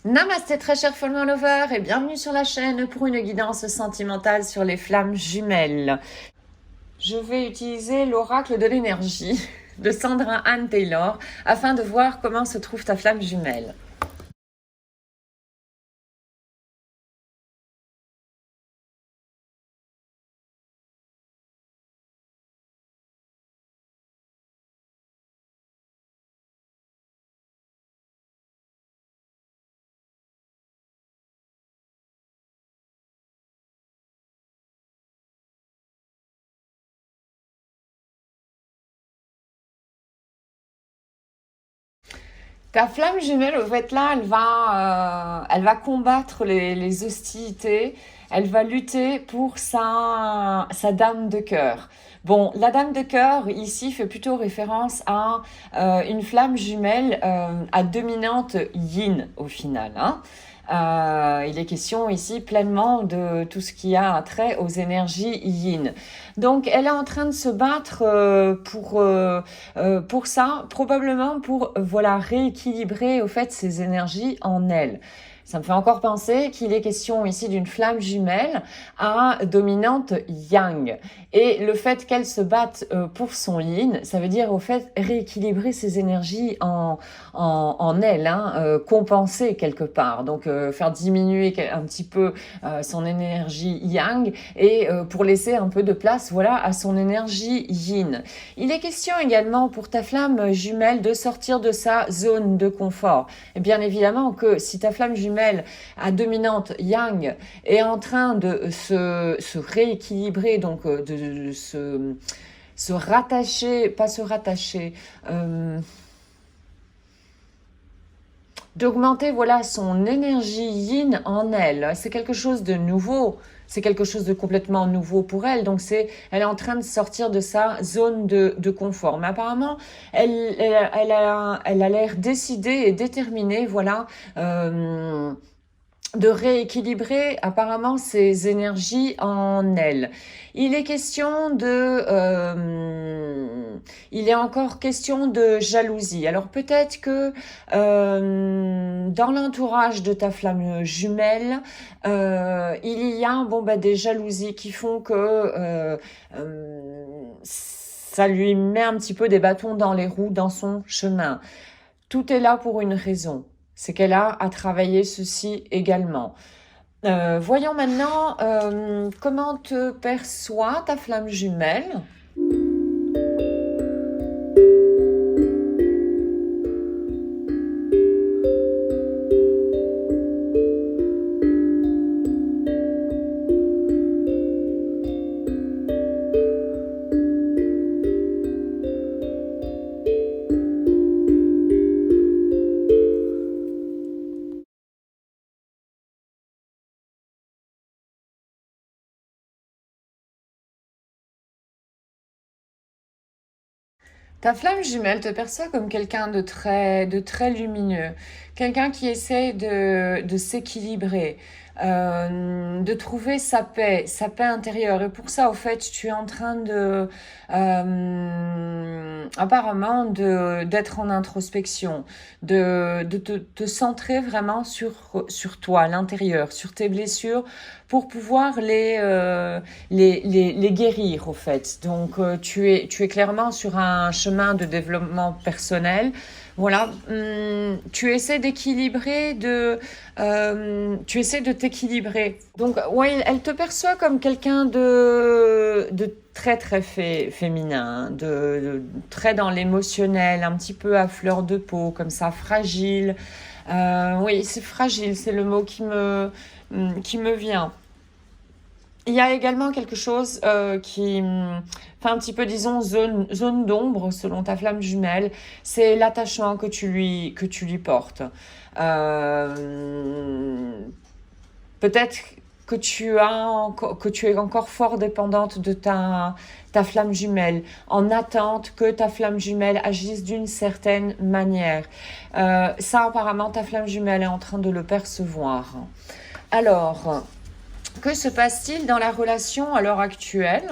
Namasté très cher Follow Lover et bienvenue sur la chaîne pour une guidance sentimentale sur les flammes jumelles. Je vais utiliser l'oracle de l'énergie de Sandra Anne Taylor afin de voir comment se trouve ta flamme jumelle. Ta flamme jumelle, au fait, là, elle va combattre les hostilités. Elle va lutter pour sa dame de cœur. Bon, la dame de cœur, ici, fait plutôt référence à une flamme jumelle à dominante yin, au final. Hein. Il est question ici pleinement de tout ce qui a trait aux énergies yin. Donc, elle est en train de se battre pour ça, probablement pour voilà rééquilibrer au fait ses énergies en elle. Ça me fait encore penser qu'il est question ici d'une flamme jumelle à dominante yang. Et le fait qu'elle se batte pour son yin, ça veut dire au fait rééquilibrer ses énergies en elle, hein, compenser quelque part. Donc faire diminuer un petit peu son énergie yang et pour laisser un peu de place voilà, à son énergie yin. Il est question également pour ta flamme jumelle de sortir de sa zone de confort. Et bien évidemment que si ta flamme jumelle à dominante yang est en train de se rééquilibrer, donc de se rattacher, pas se rattacher, d'augmenter voilà son énergie yin en elle. C'est quelque chose de nouveau. C'est quelque chose de complètement nouveau pour elle. Donc, elle est en train de sortir de sa zone de confort. Mais apparemment, elle a l'air décidée et déterminée, voilà, de rééquilibrer apparemment ses énergies en elle. Il est encore question de jalousie. Alors peut-être que dans l'entourage de ta flamme jumelle, il y a des jalousies qui font que ça lui met un petit peu des bâtons dans les roues dans son chemin. Tout est là pour une raison. C'est qu'elle a à travailler ceci également. Voyons maintenant comment te perçoit ta flamme jumelle. Ta flamme jumelle te perçoit comme quelqu'un de très lumineux, quelqu'un qui essaie de s'équilibrer, de trouver sa paix intérieure. Et pour ça, au fait, tu es en train apparemment, d'être en introspection, de te centrer vraiment sur toi, à l'intérieur, sur tes blessures, pour pouvoir les guérir, au fait. Donc, tu es clairement sur un chemin de développement personnel. Voilà, tu essaies tu essaies de t'équilibrer. Donc, ouais, elle te perçoit comme quelqu'un de très très féminin, très dans l'émotionnel, un petit peu à fleur de peau, comme ça, fragile. Oui, c'est fragile, c'est le mot qui me vient. Il y a également quelque chose qui fait un petit peu, disons, zone d'ombre selon ta flamme jumelle. C'est l'attachement que tu lui portes. Euh, Peut-être que tu es encore fort dépendante de ta flamme jumelle, en attente que ta flamme jumelle agisse d'une certaine manière. Ça, apparemment, ta flamme jumelle est en train de le percevoir. Alors, que se passe-t-il dans la relation à l'heure actuelle?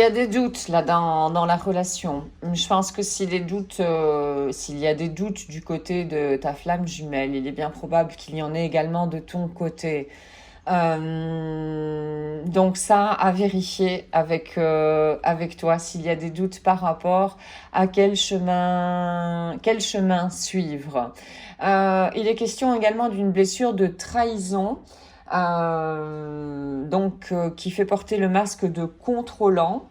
a des doutes là dans la relation. Je pense que si les doutes, s'il y a des doutes du côté de ta flamme jumelle, il est bien probable qu'il y en ait également de ton côté. Donc ça, à vérifier avec toi s'il y a des doutes par rapport à quel chemin suivre. Il est question également d'une blessure de trahison, qui fait porter le masque de contrôlant.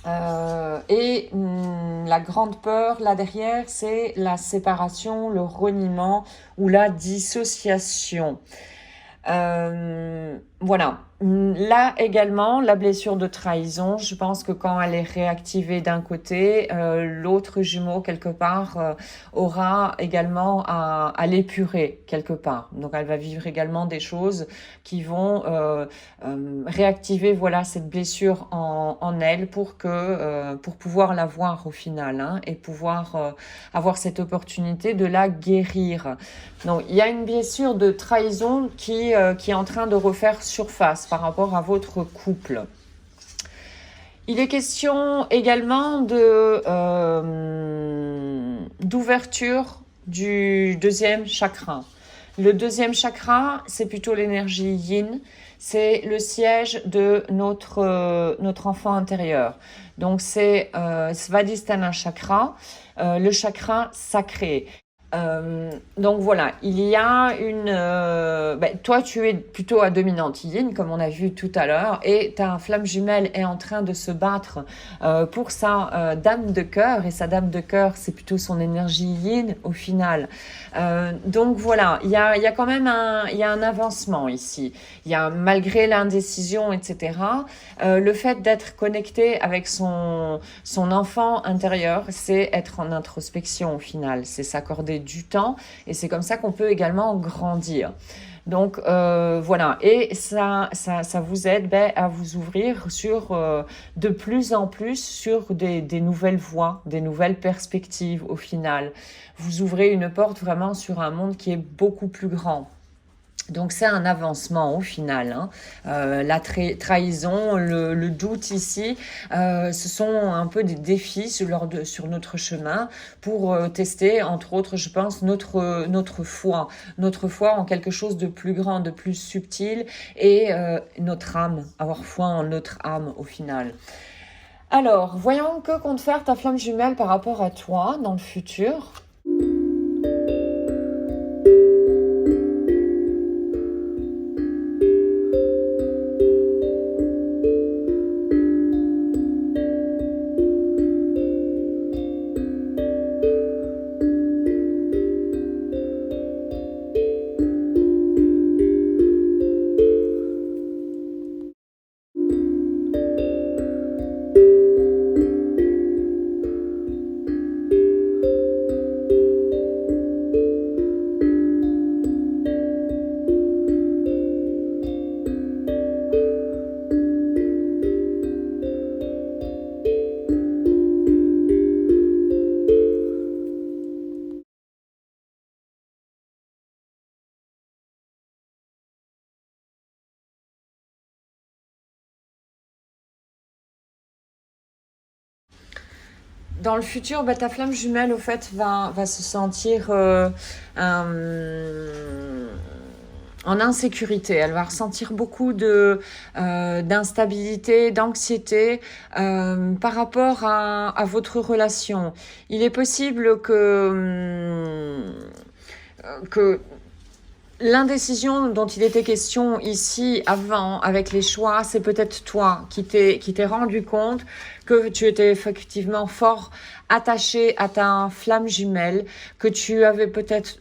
La grande peur là derrière, c'est la séparation, le reniement ou la dissociation. Voilà. Là également, la blessure de trahison, je pense que quand elle est réactivée d'un côté, l'autre jumeau quelque part aura également à l'épurer quelque part. Donc elle va vivre également des choses qui vont réactiver voilà cette blessure en elle pour pouvoir la voir au final, hein, et pouvoir avoir cette opportunité de la guérir. Donc il y a une blessure de trahison qui est en train de refaire surface par rapport à votre couple. Il est question également d'ouverture du deuxième chakra. Le deuxième chakra, c'est plutôt l'énergie yin, c'est le siège de notre enfant intérieur. Donc c'est Svadhisthana chakra, le chakra sacré. Donc voilà, il y a toi tu es plutôt à dominante yin comme on a vu tout à l'heure, et ta flamme jumelle est en train de se battre pour sa dame de cœur, et sa dame de cœur c'est plutôt son énergie yin au final. Donc voilà, il y a quand même un avancement ici. Il y a, malgré l'indécision, etc., le fait d'être connecté avec son enfant intérieur, c'est être en introspection au final, c'est s'accorder du temps, et c'est comme ça qu'on peut également grandir. Donc voilà, et ça vous aide à vous ouvrir sur de plus en plus sur des nouvelles voies, des nouvelles perspectives au final. Vous ouvrez une porte vraiment sur un monde qui est beaucoup plus grand. Donc c'est un avancement au final, hein. La trahison, le doute ici, ce sont un peu des défis sur notre chemin pour tester, entre autres, je pense, notre foi en quelque chose de plus grand, de plus subtil, et notre âme, avoir foi en notre âme au final. Alors, voyons que compte faire ta flamme jumelle par rapport à toi dans le futur. Dans le futur, ta flamme jumelle, au fait, va se sentir en insécurité. Elle va ressentir beaucoup d'instabilité, d'anxiété par rapport à votre relation. Il est possible que l'indécision dont il était question ici avant avec les choix, c'est peut-être toi qui t'es rendu compte que tu étais effectivement fort attaché à ta flamme jumelle, que tu avais peut-être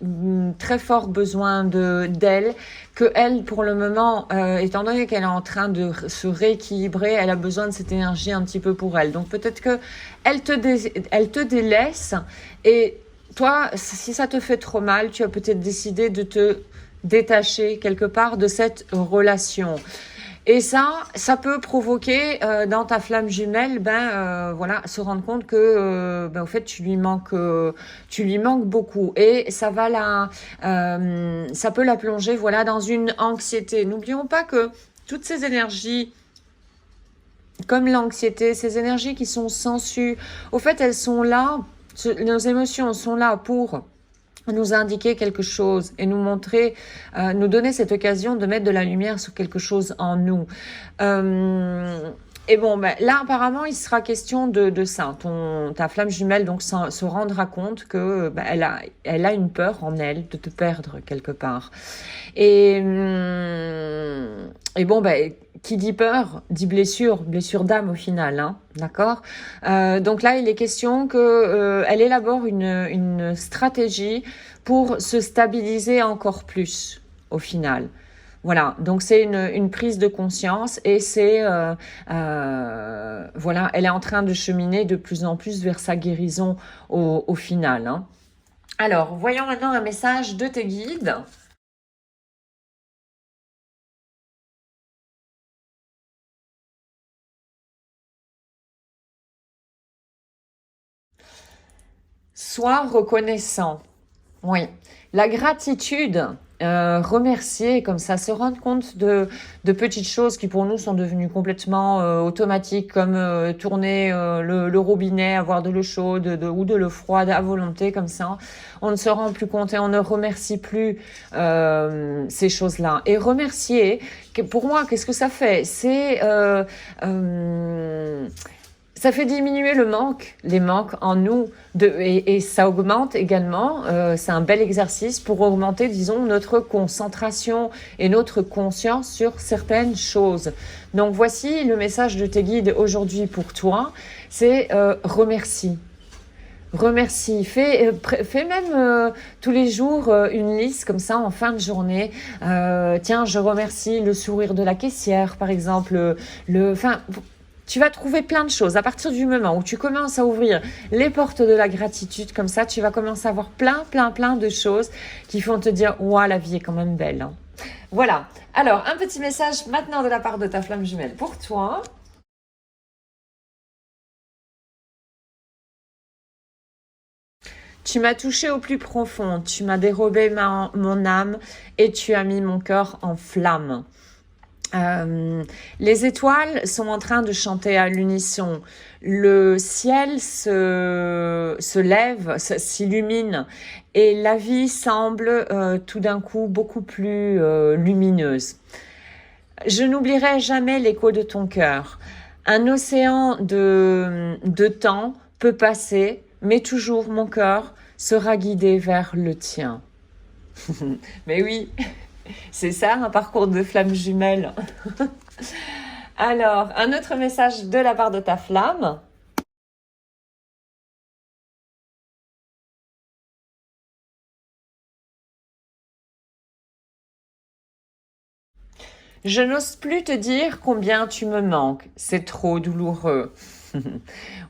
très fort besoin d'elle, que elle, pour le moment, étant donné qu'elle est en train de se rééquilibrer, elle a besoin de cette énergie un petit peu pour elle. Donc peut-être que elle te délaisse, et toi, si ça te fait trop mal, tu as peut-être décidé de te détacher quelque part de cette relation. Et ça peut provoquer dans ta flamme jumelle, se rendre compte que, au fait, tu lui manques beaucoup, et ça peut la plonger, voilà, dans une anxiété. N'oublions pas que toutes ces énergies comme l'anxiété, ces énergies qui sont sensues, au fait, elles sont là, nos émotions sont là pour nous indiquer quelque chose et nous montrer, nous donner cette occasion de mettre de la lumière sur quelque chose en nous. Et bon, ben, là, apparemment, il sera question de ça. Ta flamme jumelle donc se rendra compte que ben, elle a une peur en elle de te perdre quelque part. Et, et bon, ben, qui dit peur dit blessure, blessure d'âme au final, hein, d'accord. Donc là, il est question que elle élabore une stratégie pour se stabiliser encore plus au final. Voilà, donc c'est une prise de conscience et c'est voilà, elle est en train de cheminer de plus en plus vers sa guérison au final, hein. Alors, voyons maintenant un message de tes guides. Sois reconnaissant. Oui, la gratitude, remercier comme ça, se rendre compte de petites choses qui pour nous sont devenues complètement automatiques, comme tourner le robinet, avoir de l'eau chaude ou de l'eau froide à volonté comme ça. On ne se rend plus compte et on ne remercie plus ces choses-là. Et remercier, pour moi, qu'est-ce que ça fait? Ça fait diminuer les manques en nous, et ça augmente également, c'est un bel exercice pour augmenter, disons, notre concentration et notre conscience sur certaines choses. Donc voici le message de tes guides aujourd'hui pour toi, c'est remercie. Remercie. Fais même tous les jours une liste comme ça en fin de journée. Tiens, je remercie le sourire de la caissière, par exemple. Tu vas trouver plein de choses. À partir du moment où tu commences à ouvrir les portes de la gratitude comme ça, tu vas commencer à voir plein de choses qui font te dire « Ouah, la vie est quand même belle, hein. » Voilà. Alors, un petit message maintenant de la part de ta flamme jumelle pour toi. Tu m'as touché au plus profond, tu m'as dérobé mon âme et tu as mis mon cœur en flamme. Les étoiles sont en train de chanter à l'unisson. Le ciel se lève, s'illumine et la vie semble tout d'un coup beaucoup plus lumineuse. Je n'oublierai jamais l'écho de ton cœur. Un océan de temps peut passer, mais toujours mon cœur sera guidé vers le tien. Mais oui, c'est ça un parcours de flamme jumelle. Alors, un autre message de la part de ta flamme. Je n'ose plus te dire combien tu me manques, c'est trop douloureux.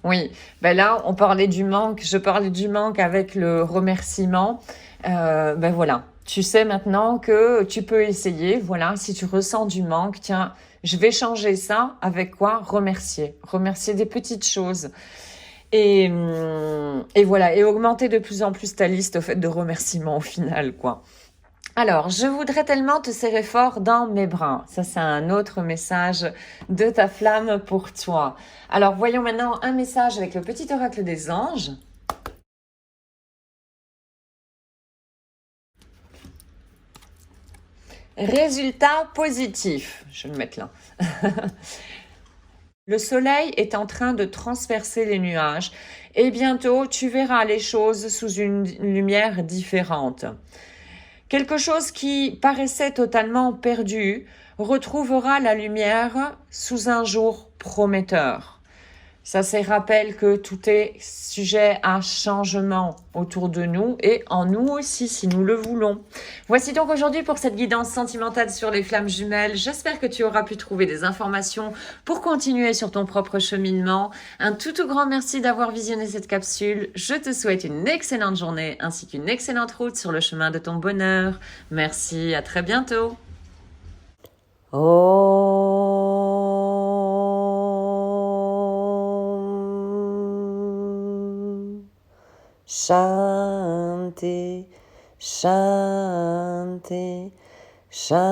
Oui, ben là, on parlait du manque, je parlais du manque avec le remerciement. Ben voilà, tu sais maintenant que tu peux essayer, voilà, si tu ressens du manque, tiens, je vais changer ça avec quoi? Remercier. Remercier des petites choses. Et voilà, et augmenter de plus en plus ta liste au fait de remerciements au final, quoi. Alors, je voudrais tellement te serrer fort dans mes bras. Ça, c'est un autre message de ta flamme pour toi. Alors, voyons maintenant un message avec le petit oracle des anges. Résultat positif. Je vais le mettre là. Le soleil est en train de transpercer les nuages et bientôt tu verras les choses sous une lumière différente. Quelque chose qui paraissait totalement perdu retrouvera la lumière sous un jour prometteur. Ça, c'est rappel que tout est sujet à changement autour de nous et en nous aussi, si nous le voulons. Voici donc aujourd'hui pour cette guidance sentimentale sur les flammes jumelles. J'espère que tu auras pu trouver des informations pour continuer sur ton propre cheminement. Un tout grand merci d'avoir visionné cette capsule. Je te souhaite une excellente journée ainsi qu'une excellente route sur le chemin de ton bonheur. Merci, à très bientôt. Shanti, Shanti, Shanti.